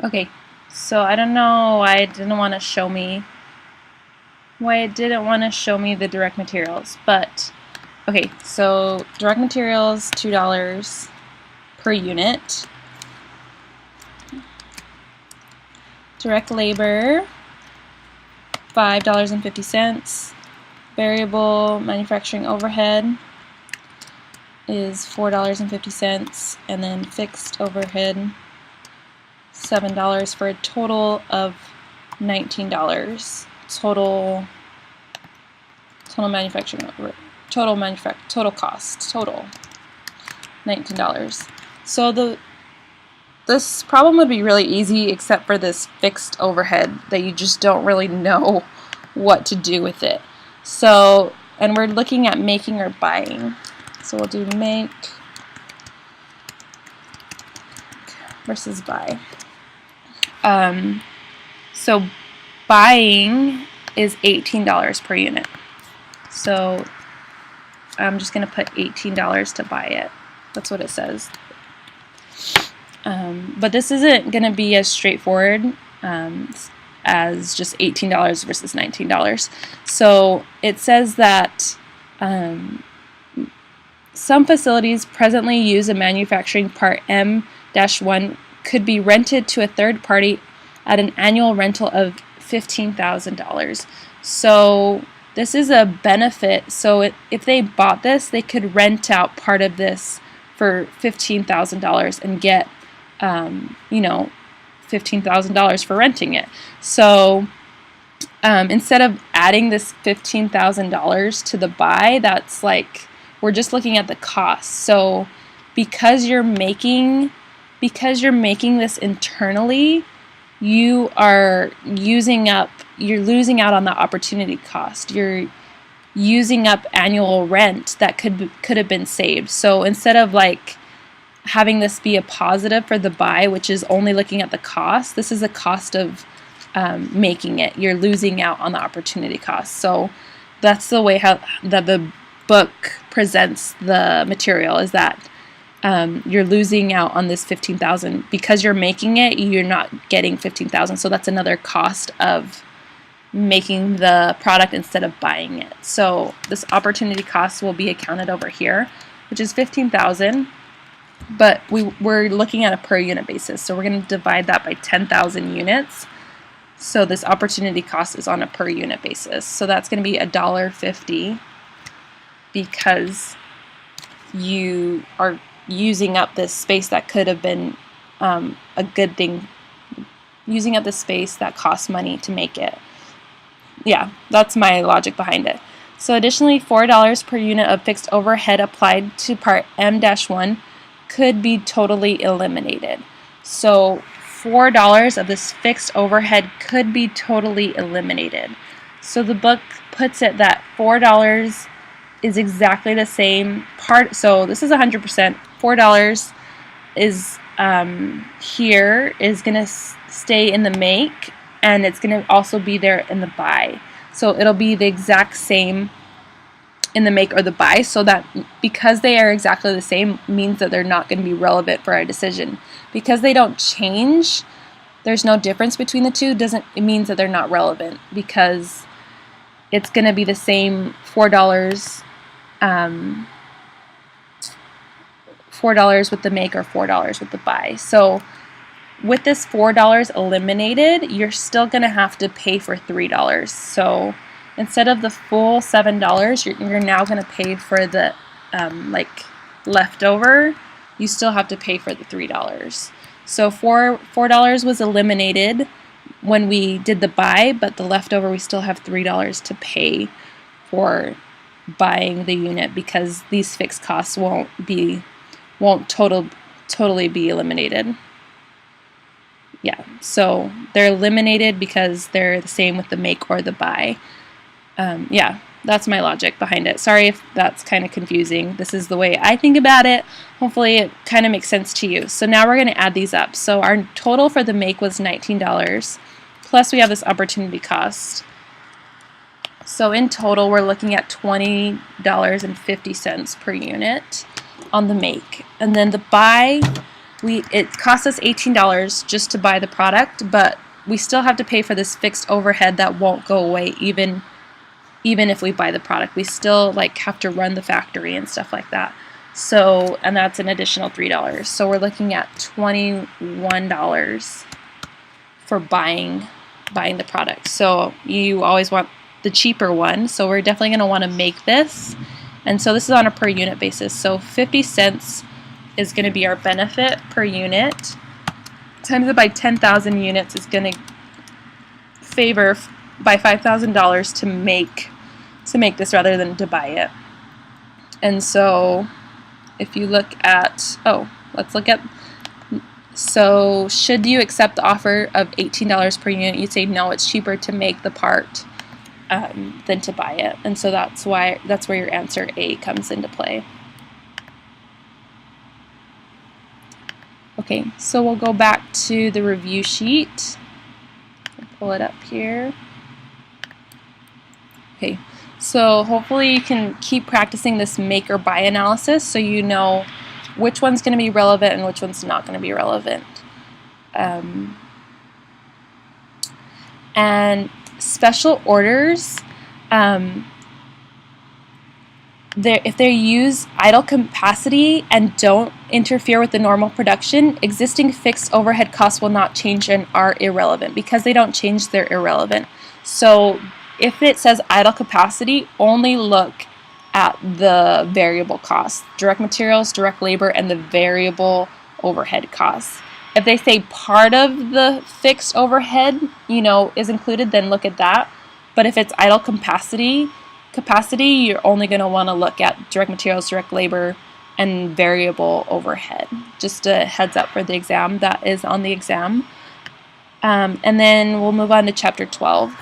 Okay, so I don't know why it didn't want to show me the direct materials, but okay, so direct materials $2 per unit. Direct labor $5.50. Variable manufacturing overhead is $4.50, and then fixed overhead $7 for a total of $19. Total cost $19. So this problem would be really easy except for this fixed overhead that you just don't really know what to do with it. So, and we're looking at making or buying. So we'll do make versus buy. So buying is $18 per unit. So I'm just going to put $18 to buy it. That's what it says. But this isn't going to be as straightforward as just $18 versus $19. So it says that some facilities presently use a manufacturing part M-1 could be rented to a third party at an annual rental of $15,000. So this is a benefit. So if they bought this, they could rent out part of this for $15,000 and get $15,000 for renting it. So instead of adding this $15,000 to the buy, that's like we're just looking at the cost. So because you're making this internally, you're losing out on the opportunity cost. You're using up annual rent that could have been saved. So instead of like having this be a positive for the buy, which is only looking at the cost, this is a cost of making it. You're losing out on the opportunity cost. So that's the way that the book presents the material, is that you're losing out on this $15,000 because you're making it. You're not getting $15,000. So that's another cost of making the product instead of buying it. So this opportunity cost will be accounted over here, which is $15,000. But we're looking at a per unit basis, so we're going to divide that by 10,000 units. So this opportunity cost is on a per unit basis. So that's going to be $1.50 because you are using up this space that could have been a good thing, using up the space that costs money to make it. Yeah, that's my logic behind it. So additionally, $4 per unit of fixed overhead applied to part M-1 could be totally eliminated. So $4 of this fixed overhead could be totally eliminated. So the book puts it that $4 is exactly the same part. So this is 100%. $4 is here is going to stay in the make, and it's going to also be there in the buy. So it'll be the exact same in the make or the buy, so that because they are exactly the same means that they're not going to be relevant for our decision. Because they don't change, there's no difference between the two, it means that they're not relevant, because it's going to be the same $4 $4 with the make or $4 with the buy. So with this $4 eliminated, you're still going to have to pay for $3. So instead of the full $7, you're now going to pay for the leftover. You still have to pay for the $3. So $4 was eliminated when we did the buy, but the leftover we still have $3 to pay for buying the unit, because these fixed costs won't totally be eliminated. Yeah, so they're eliminated because they're the same with the make or the buy. Yeah, that's my logic behind it. Sorry if that's kind of confusing. This is the way I think about it. Hopefully it kind of makes sense to you. So now we're going to add these up. So our total for the make was $19, plus we have this opportunity cost. So in total, we're looking at $20.50 per unit on the make. And then the buy, it costs us $18 just to buy the product, but we still have to pay for this fixed overhead that won't go away even if we buy the product. We still like have to run the factory and stuff like that. So, and that's an additional $3. So we're looking at $21 for buying the product. So you always want the cheaper one. So we're definitely going to want to make this. And so this is on a per unit basis. So 50 cents is going to be our benefit per unit. Times it by 10,000 units is going to favor by $5,000 to make this rather than to buy it. And so if you look at, so should you accept the offer of $18 per unit, you'd say no, it's cheaper to make the part than to buy it. And so that's where your answer A comes into play. Okay, so we'll go back to the review sheet. I'll pull it up here. Okay, so hopefully you can keep practicing this make or buy analysis so you know which one's going to be relevant and which one's not going to be relevant. And special orders, if they use idle capacity and don't interfere with the normal production, existing fixed overhead costs will not change and are irrelevant. Because they don't change, they're irrelevant. So if it says idle capacity, only look at the variable costs, direct materials, direct labor, and the variable overhead costs. If they say part of the fixed overhead, is included, then look at that. But if it's idle capacity, you're only going to want to look at direct materials, direct labor, and variable overhead. Just a heads up for the exam. That is on the exam. And then we'll move on to Chapter 12.